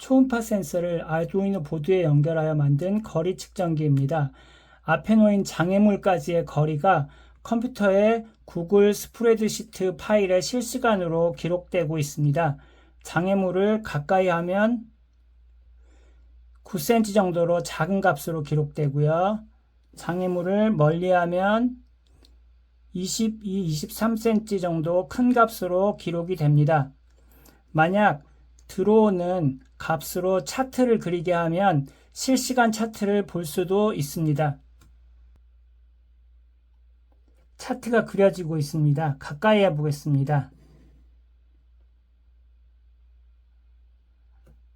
초음파 센서를 아두이노 보드에 연결하여 만든 거리 측정기입니다. 앞에 놓인 장애물까지의 거리가 컴퓨터의 구글 스프레드시트 파일에 실시간으로 기록되고 있습니다. 장애물을 가까이 하면 9cm 정도로 작은 값으로 기록되고요. 장애물을 멀리하면 22, 23cm 정도 큰 값으로 기록이 됩니다. 만약 들어오는 값으로 차트를 그리게 하면 실시간 차트를 볼 수도 있습니다. 차트가 그려지고 있습니다. 가까이 해보겠습니다.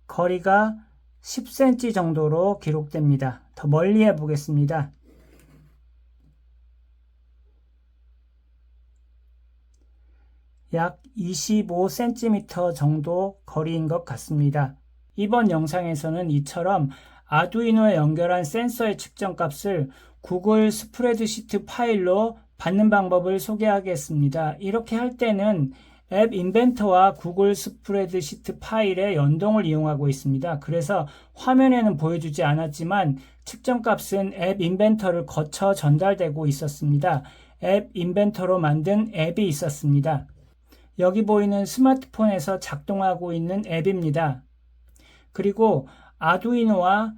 거리가 10cm 정도로 기록됩니다. 더 멀리 해보겠습니다. 약 25cm 정도 거리인 것 같습니다. 이번 영상에서는 이처럼 아두이노에 연결한 센서의 측정값을 구글 스프레드시트 파일로 받는 방법을 소개하겠습니다. 이렇게 할 때는 앱 인벤터와 구글 스프레드시트 파일의 연동을 이용하고 있습니다. 그래서 화면에는 보여주지 않았지만 측정값은 앱 인벤터를 거쳐 전달되고 있었습니다. 앱 인벤터로 만든 앱이 있었습니다. 여기 보이는 스마트폰에서 작동하고 있는 앱입니다. 그리고 아두이노와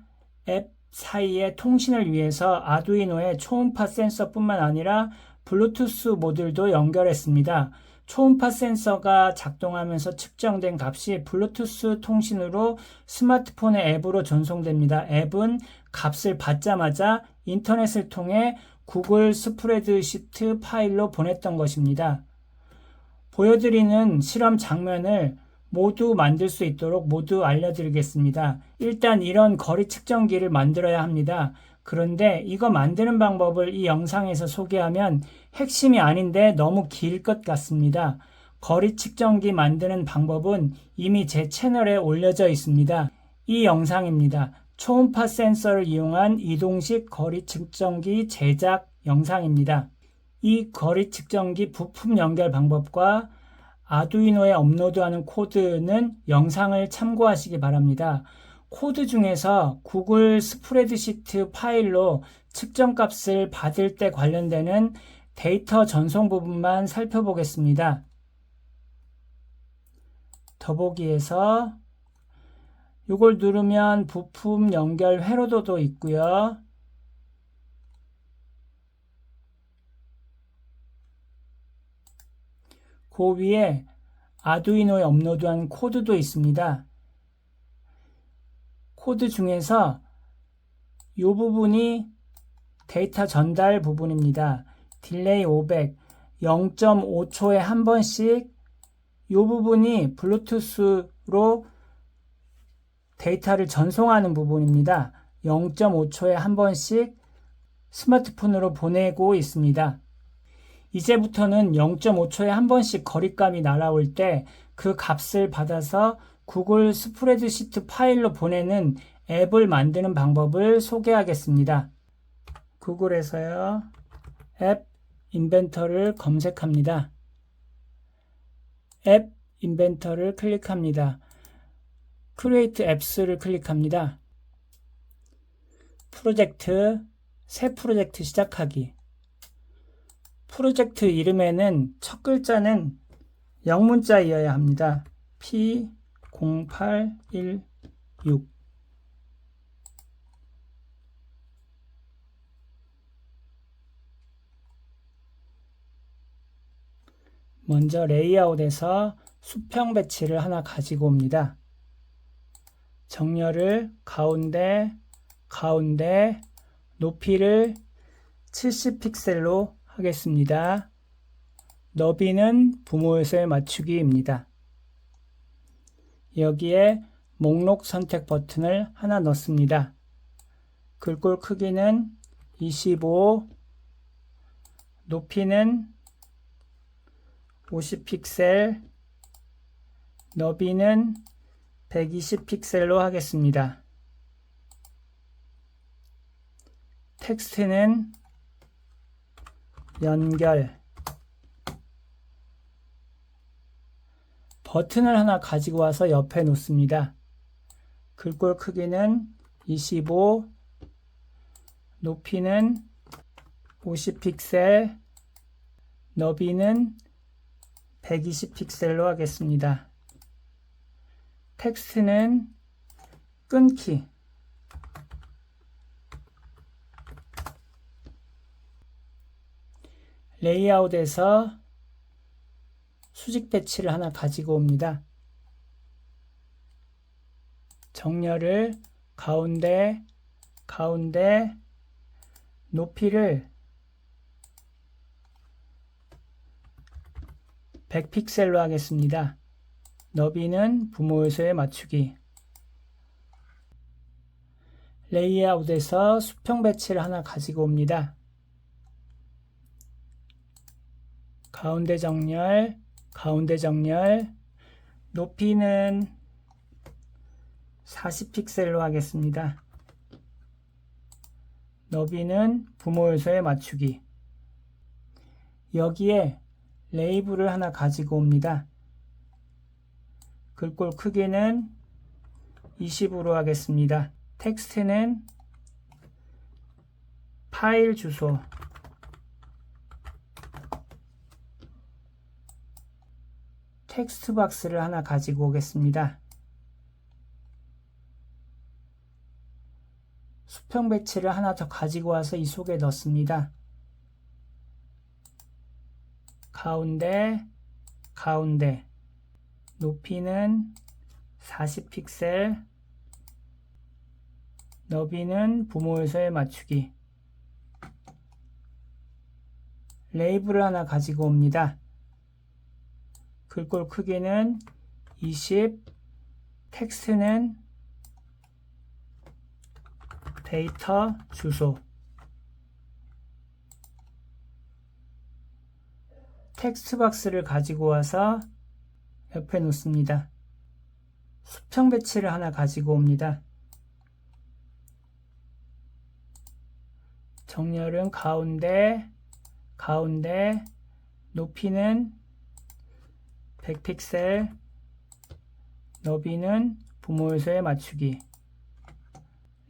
앱 사이의 통신을 위해서 아두이노에 초음파 센서뿐만 아니라 블루투스 모듈도 연결했습니다. 초음파 센서가 작동하면서 측정된 값이 블루투스 통신으로 스마트폰의 앱으로 전송됩니다. 앱은 값을 받자마자 인터넷을 통해 구글 스프레드시트 파일로 보냈던 것입니다. 보여드리는 실험 장면을 모두 만들 수 있도록 모두 알려드리겠습니다. 일단 이런 거리 측정기를 만들어야 합니다. 그런데 이거 만드는 방법을 이 영상에서 소개하면 핵심이 아닌데 너무 길 것 같습니다. 거리 측정기 만드는 방법은 이미 제 채널에 올려져 있습니다. 이 영상입니다. 초음파 센서를 이용한 이동식 거리 측정기 제작 영상입니다. 이 거리 측정기 부품 연결 방법과 아두이노에 업로드하는 코드는 영상을 참고하시기 바랍니다. 코드 중에서 구글 스프레드시트 파일로 측정값을 받을 때 관련되는 데이터 전송 부분만 살펴보겠습니다. 더보기에서 이걸 누르면 부품 연결 회로도도 있고요. 그 위에 아두이노에 업로드한 코드도 있습니다. 코드 중에서 이 부분이 데이터 전달 부분입니다. 딜레이 500, 0.5초에 한 번씩 이 부분이 블루투스로 데이터를 전송하는 부분입니다. 0.5초에 한 번씩 스마트폰으로 보내고 있습니다. 이제부터는 0.5초에 한 번씩 거리감이 날아올 때 그 값을 받아서 구글 스프레드시트 파일로 보내는 앱을 만드는 방법을 소개하겠습니다. 구글에서요. 앱 인벤터를 검색합니다. 앱 인벤터를 클릭합니다. Create Apps를 클릭합니다. 프로젝트, 새 프로젝트 시작하기. 프로젝트 이름에는 첫 글자는 영문자이어야 합니다. P0816 먼저 레이아웃에서 수평 배치를 하나 가지고 옵니다. 정렬을 가운데, 높이를 70픽셀로 하겠습니다. 너비는 부모 요소에 맞추기입니다. 여기에 목록 선택 버튼을 하나 넣습니다. 글꼴 크기는 25, 높이는 50픽셀, 너비는 120픽셀로 하겠습니다. 텍스트는 연결, 버튼을 하나 가지고 와서 옆에 놓습니다. 글꼴 크기는 25, 높이는 50픽셀, 너비는 120픽셀로 하겠습니다. 텍스트는 끊기, 레이아웃에서 수직 배치를 하나 가지고 옵니다. 정렬을 가운데, 가운데, 높이를 100픽셀로 하겠습니다. 너비는 부모 요소에 맞추기. 레이아웃에서 수평 배치를 하나 가지고 옵니다. 가운데 정렬, 가운데 정렬, 높이는 40픽셀로 하겠습니다. 너비는 부모 요소에 맞추기. 여기에 레이블을 하나 가지고 옵니다. 글꼴 크기는 20으로 하겠습니다. 텍스트는 파일 주소, 텍스트 박스를 하나 가지고 오겠습니다. 수평 배치를 하나 더 가지고 와서 이 속에 넣습니다. 가운데, 가운데, 높이는 40픽셀, 너비는 부모 요소에 맞추기. 레이블을 하나 가지고 옵니다. 글꼴 크기는 20, 텍스트는 데이터 주소, 텍스트 박스를 가지고 와서 옆에 놓습니다. 수평 배치를 하나 가지고 옵니다. 정렬은 가운데, 가운데, 높이는 100픽셀, 너비는 부모 요소에 맞추기.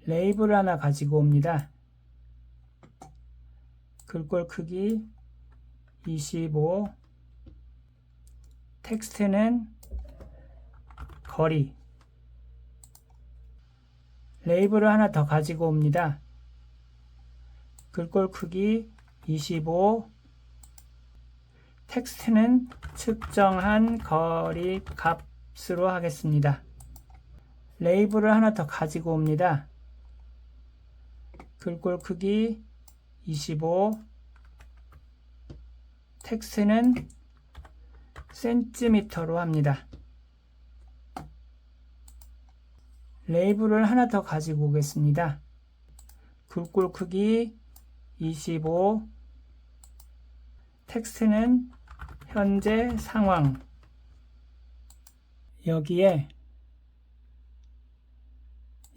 레이블을 하나 가지고 옵니다. 글꼴 크기 25, 텍스트는 거리. 레이블을 하나 더 가지고 옵니다. 글꼴 크기 25, 텍스트는 측정한 거리 값으로 하겠습니다. 레이블을 하나 더 가지고 옵니다. 글꼴 크기 25, 텍스트는 센티미터로 합니다. 레이블을 하나 더 가지고 오겠습니다. 글꼴 크기 25, 텍스트는 현재 상황. 여기에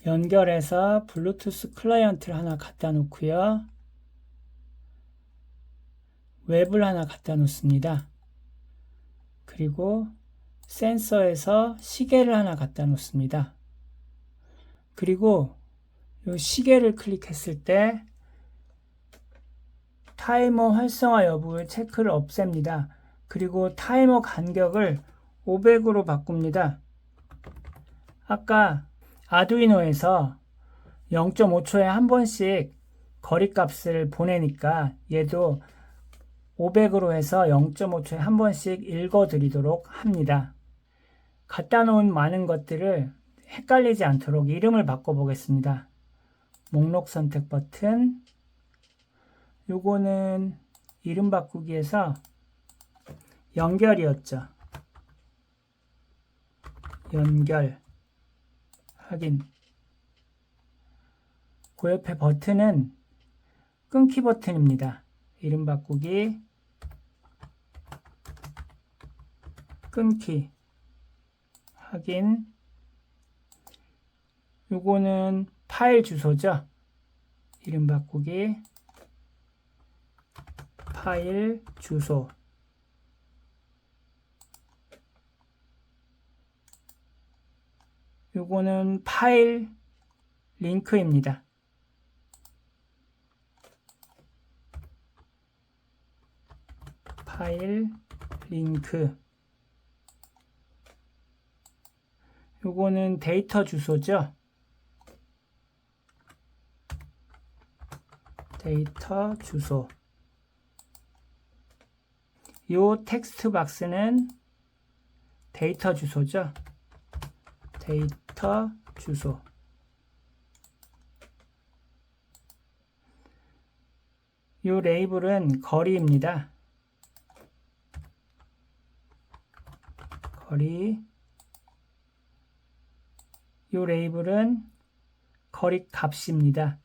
연결해서 블루투스 클라이언트를 하나 갖다 놓고요. 웹을 하나 갖다 놓습니다. 그리고 센서에서 시계를 하나 갖다 놓습니다. 그리고 이 시계를 클릭했을 때 타이머 활성화 여부의 체크를 없앱니다. 그리고 타이머 간격을 500으로 바꿉니다. 아까 아두이노에서 0.5초에 한 번씩 거리값을 보내니까 얘도 500으로 해서 0.5초에 한 번씩 읽어드리도록 합니다. 갖다 놓은 많은 것들을 헷갈리지 않도록 이름을 바꿔보겠습니다. 목록 선택 버튼, 요거는 이름 바꾸기에서 연결이었죠. 연결, 확인. 그 옆에 버튼은 끊기 버튼입니다. 이름 바꾸기, 끊기, 확인. 요거는 파일 주소죠. 이름 바꾸기, 파일 주소. 요거는 파일 링크입니다. 파일 링크. 요거는 데이터 주소죠. 데이터 주소. 요 텍스트 박스는 데이터 주소죠. 데이터 주소. 요 레이블은 거리입니다. 거리. 요 레이블은 거리 값입니다.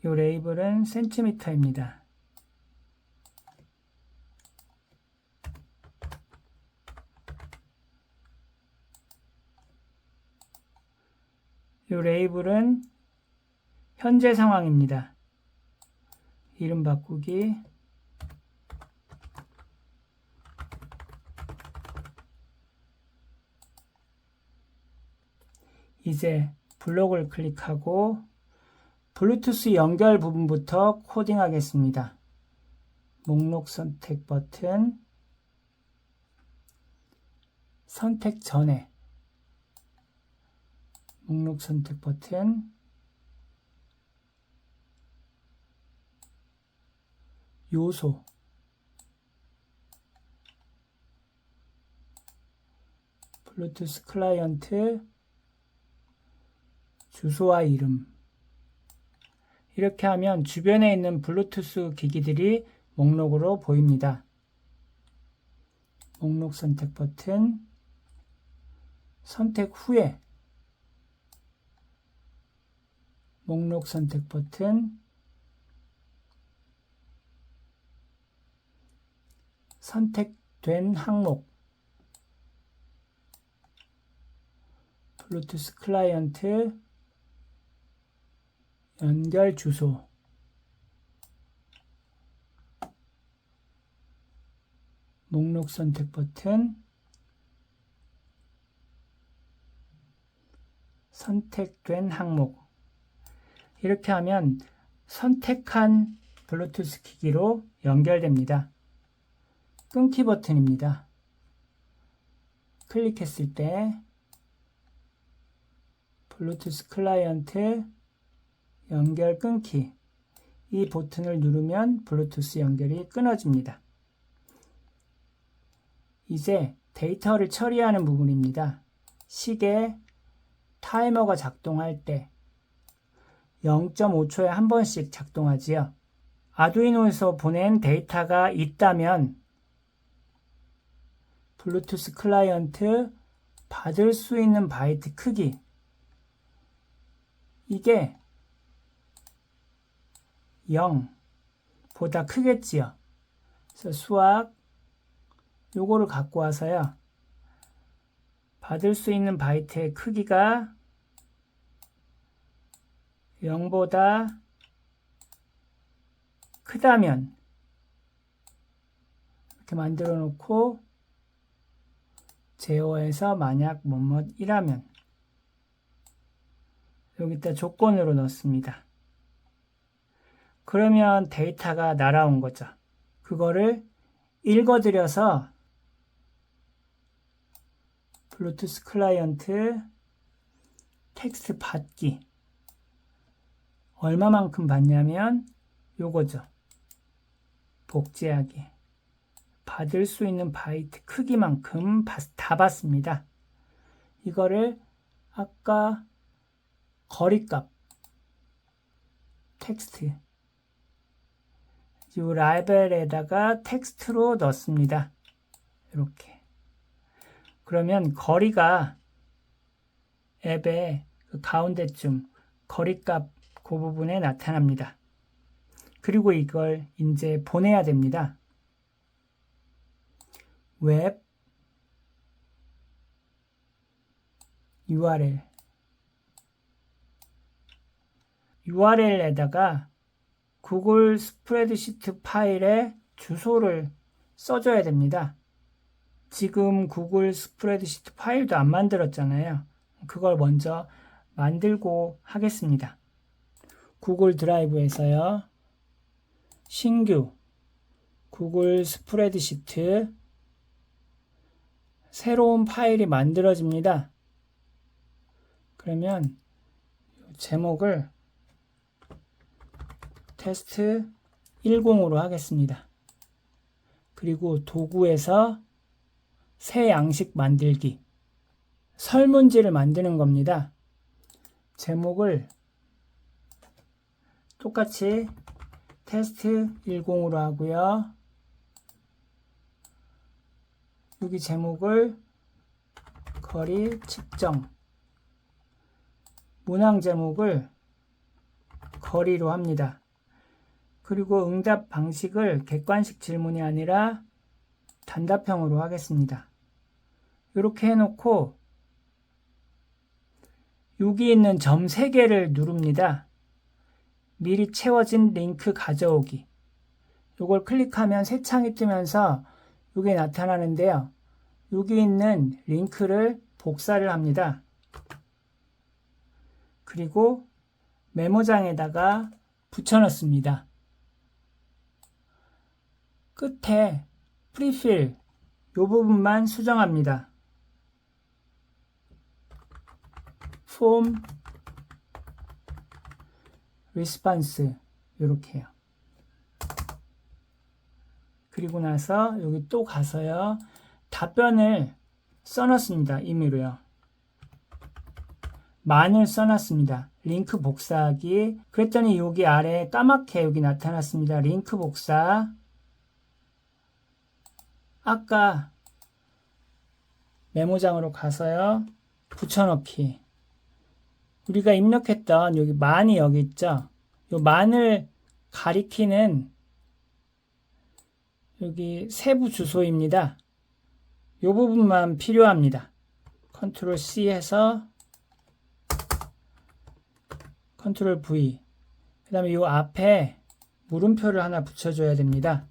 요 레이블은 센티미터입니다. 요 레이블은 현재 상황입니다. 이름 바꾸기. 이제 블록을 클릭하고 블루투스 연결 부분부터 코딩하겠습니다. 목록 선택 버튼, 선택 전에 목록 선택 버튼, 요소, 블루투스 클라이언트, 주소와 이름. 이렇게 하면 주변에 있는 블루투스 기기들이 목록으로 보입니다. 목록 선택 버튼, 선택 후에 목록 선택 버튼, 선택된 항목, 블루투스 클라이언트, 연결 주소, 목록 선택 버튼, 선택된 항목. 이렇게 하면 선택한 블루투스 기기로 연결됩니다. 끊기 버튼입니다. 클릭했을 때 블루투스 클라이언트 연결 끊기, 이 버튼을 누르면 블루투스 연결이 끊어집니다. 이제 데이터를 처리하는 부분입니다. 시계 타이머가 작동할 때 0.5초에 한 번씩 작동하지요. 아두이노에서 보낸 데이터가 있다면 블루투스 클라이언트 받을 수 있는 바이트 크기, 이게 0보다 크겠지요. 그래서 수학 요거를 갖고 와서요. 받을 수 있는 바이트의 크기가 0보다 크다면 이렇게 만들어 놓고 제어해서 만약 뭐뭐이라면 여기다 조건으로 넣습니다. 그러면 데이터가 날아온 거죠. 그거를 읽어드려서 블루투스 클라이언트 텍스트 받기, 얼마만큼 받냐면 요거죠. 복제하기. 받을 수 있는 바이트 크기만큼 다 받습니다. 이거를 아까 거리값 텍스트 이 라벨에다가 텍스트로 넣습니다. 이렇게. 그러면 거리가 앱의 그 가운데쯤 거리값 그 부분에 나타납니다. 그리고 이걸 이제 보내야 됩니다. 웹 URL에다가 구글 스프레드시트 파일에 주소를 써줘야 됩니다. 지금 구글 스프레드시트 파일도 안 만들었잖아요. 그걸 먼저 만들고 하겠습니다. 구글 드라이브에서요. 신규 구글 스프레드시트 새로운 파일이 만들어집니다. 그러면 제목을 테스트 10으로 하겠습니다. 그리고 도구에서 새 양식 만들기 설문지를 만드는 겁니다. 제목을 똑같이 테스트 10으로 하고요. 여기 제목을 거리 측정 문항 제목을 거리로 합니다. 그리고 응답 방식을 객관식 질문이 아니라 단답형으로 하겠습니다. 이렇게 해놓고 여기 있는 점 3개를 누릅니다. 미리 채워진 링크 가져오기. 이걸 클릭하면 새 창이 뜨면서 이게 나타나는데요. 여기 있는 링크를 복사를 합니다. 그리고 메모장에다가 붙여넣습니다. 끝에 프리필 이 부분만 수정합니다. 폼 리스폰스 이렇게요. 그리고 나서 여기 또 가서요. 답변을 써놨습니다. 임의로요. 만을 써놨습니다. 링크 복사하기. 그랬더니 여기 아래 까맣게 여기 나타났습니다. 링크 복사. 아까 메모장으로 가서요. 붙여넣기. 우리가 입력했던 여기 만이 여기 있죠. 이 만을 가리키는 여기 세부 주소입니다. 이 부분만 필요합니다. 컨트롤 C 해서 컨트롤 V. 그 다음에 이 앞에 물음표를 하나 붙여줘야 됩니다.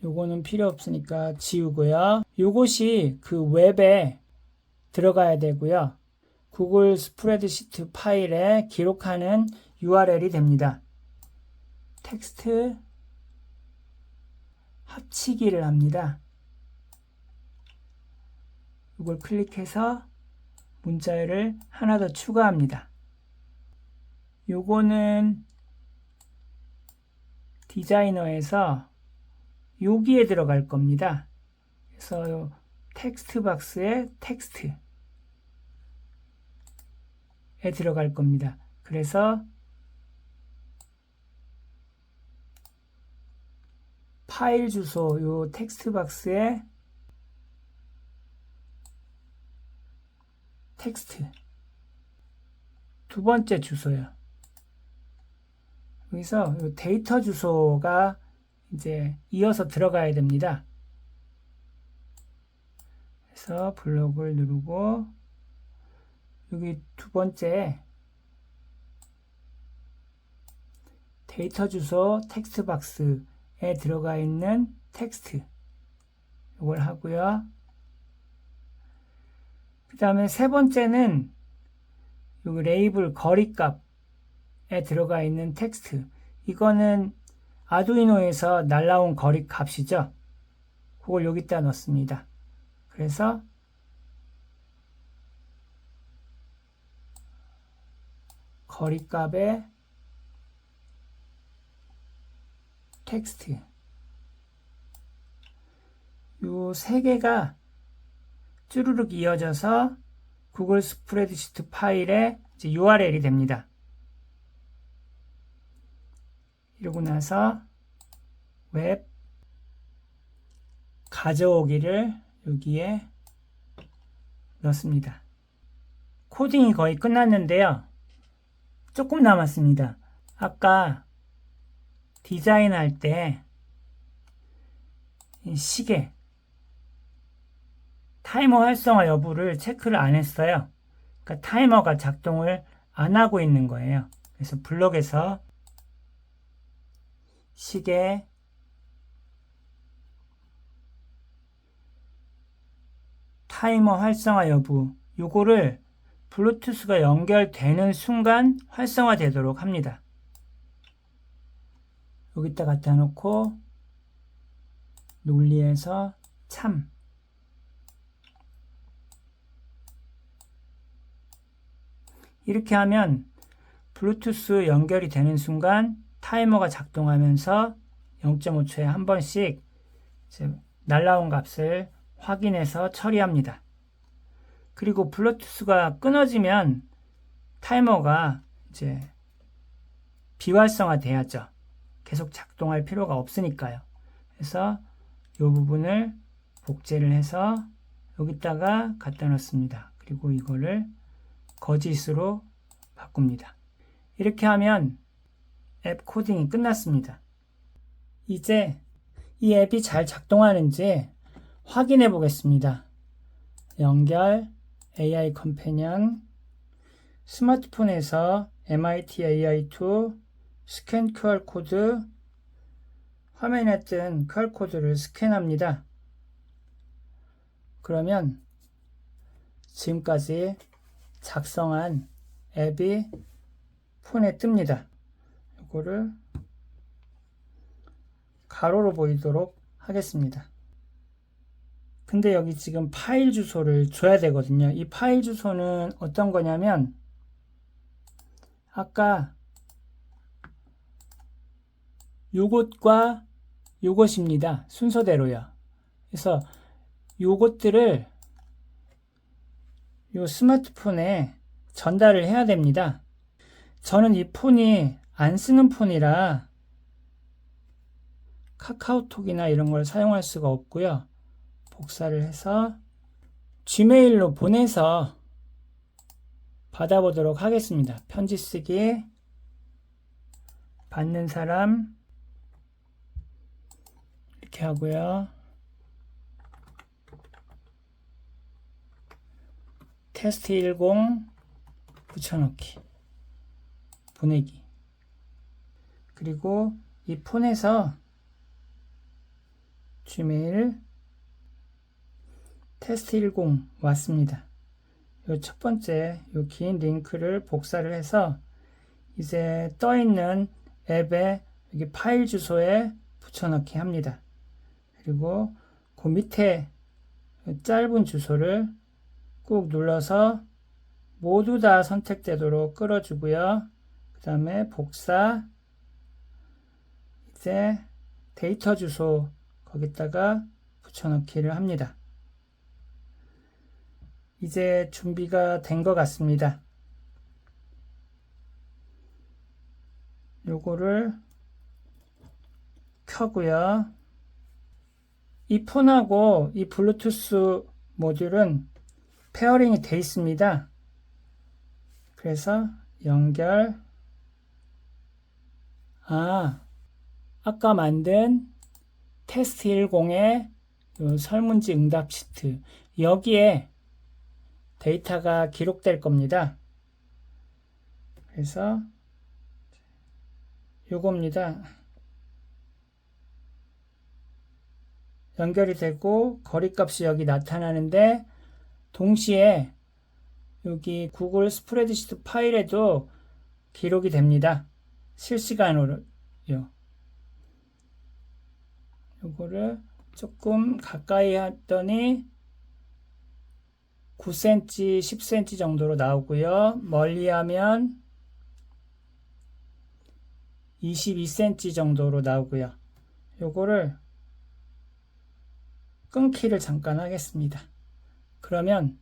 요거는 필요 없으니까 지우고요. 요것이 그 웹에 들어가야 되고요. 구글 스프레드시트 파일에 기록하는 URL이 됩니다. 텍스트 합치기를 합니다. 이걸 클릭해서 문자열을 하나 더 추가합니다. 요거는 디자이너에서 여기에 들어갈 겁니다. 그래서 요 텍스트 박스에 텍스트에 들어갈 겁니다. 그래서 파일 주소 요 텍스트 박스에 텍스트 두 번째 주소요. 여기서 요 데이터 주소가 이제 이어서 들어가야 됩니다. 그래서 블록을 누르고 여기 두 번째 데이터 주소 텍스트 박스에 들어가 있는 텍스트 이걸 하고요. 그 다음에 세 번째는 여기 레이블 거리값에 들어가 있는 텍스트 이거는 아두이노에서 날라온 거리 값이죠. 그걸 여기다 넣습니다. 그래서 거리값에 텍스트 요 세 개가 쭈루룩 이어져서 구글 스프레드시트 파일의 URL이 됩니다. 이러고 나서 웹 가져오기를 여기에 넣습니다. 코딩이 거의 끝났는데요. 조금 남았습니다. 아까 디자인할 때 시계 타이머 활성화 여부를 체크를 안 했어요. 그러니까 타이머가 작동을 안 하고 있는 거예요. 그래서 블록에서 시계, 타이머 활성화 여부, 요거를 블루투스가 연결되는 순간 활성화되도록 합니다. 여기다 갖다 놓고 논리에서 참, 이렇게 하면 블루투스 연결이 되는 순간 타이머가 작동하면서 0.5초에 한 번씩 날라온 값을 확인해서 처리합니다. 그리고 블루투스가 끊어지면 타이머가 이제 비활성화 돼야죠. 계속 작동할 필요가 없으니까요. 그래서 이 부분을 복제를 해서 여기다가 갖다 놓습니다. 그리고 이거를 거짓으로 바꿉니다. 이렇게 하면 앱 코딩이 끝났습니다. 이제 이 앱이 잘 작동하는지 확인해 보겠습니다. 연결, AI 컴패니언, 스마트폰에서 MIT AI2, 스캔 QR코드, 화면에 뜬 QR코드를 스캔합니다. 그러면 지금까지 작성한 앱이 폰에 뜹니다. 이거를 가로로 보이도록 하겠습니다. 근데 여기 지금 파일 주소를 줘야 되거든요. 이 파일 주소는 어떤 거냐면 아까 요것과 요것입니다. 순서대로요. 그래서 요것들을 요 스마트폰에 전달을 해야 됩니다. 저는 이 폰이 안 쓰는 폰이라 카카오톡이나 이런 걸 사용할 수가 없고요. 복사를 해서 지메일로 보내서 받아보도록 하겠습니다. 편지 쓰기, 받는 사람 이렇게 하고요. 테스트 10 붙여넣기, 보내기. 그리고 이 폰에서 지메일 테스트 10 왔습니다. 요 첫 번째 요 긴 링크를 복사를 해서 이제 떠 있는 앱의 여기 파일 주소에 붙여넣기 합니다. 그리고 그 밑에 짧은 주소를 꾹 눌러서 모두 다 선택되도록 끌어주고요. 그 다음에 복사, 이제 데이터 주소 거기다가 붙여넣기를 합니다. 이제 준비가 된 것 같습니다. 요거를 켜고요. 이 폰하고 이 블루투스 모듈은 페어링이 되어 있습니다. 그래서 연결, 아까 만든 테스트 10의 설문지 응답 시트, 여기에 데이터가 기록될 겁니다. 그래서 요겁니다. 연결이 되고 거리값이 여기 나타나는데 동시에 여기 구글 스프레드시트 파일에도 기록이 됩니다. 실시간으로요. 요거를 조금 가까이 했더니 9cm, 10cm 정도로 나오고요. 멀리 하면 22cm 정도로 나오고요. 요거를 끊기를 잠깐 하겠습니다. 그러면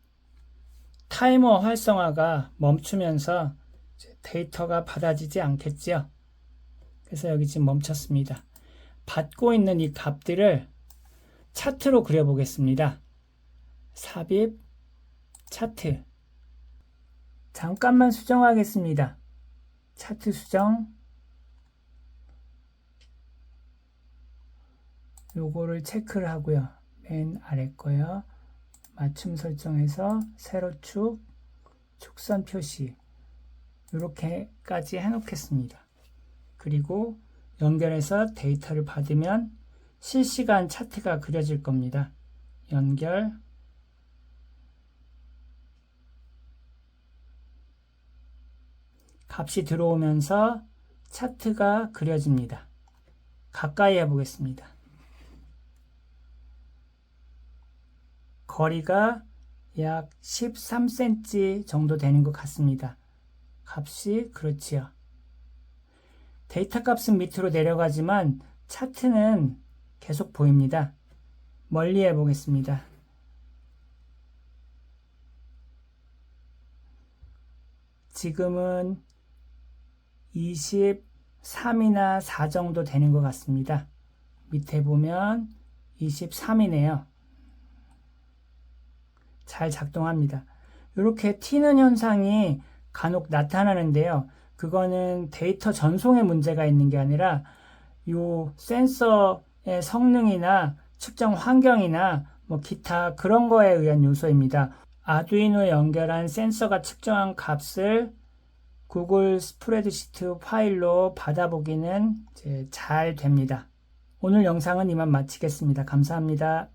타이머 활성화가 멈추면서 데이터가 받아지지 않겠죠. 그래서 여기 지금 멈췄습니다. 받고 있는 이 값들을 차트로 그려보겠습니다. 삽입, 차트. 잠깐만 수정하겠습니다. 차트 수정. 요거를 체크를 하고요. 맨 아래 거요. 맞춤 설정해서 세로축, 축선 표시 이렇게까지 해놓겠습니다. 그리고 연결해서 데이터를 받으면 실시간 차트가 그려질 겁니다. 연결. 값이 들어오면서 차트가 그려집니다. 가까이 해보겠습니다. 거리가 약 13cm 정도 되는 것 같습니다. 값이 그렇지요. 데이터 값은 밑으로 내려가지만 차트는 계속 보입니다. 멀리 해보겠습니다. 지금은 23이나 4 정도 되는 것 같습니다. 밑에 보면 23이네요. 잘 작동합니다. 이렇게 튀는 현상이 간혹 나타나는데요. 그거는 데이터 전송에 문제가 있는 게 아니라 이 센서의 성능이나 측정 환경이나 뭐 기타 그런 거에 의한 요소입니다. 아두이노에 연결한 센서가 측정한 값을 구글 스프레드시트 파일로 받아보기는 잘 됩니다. 오늘 영상은 이만 마치겠습니다. 감사합니다.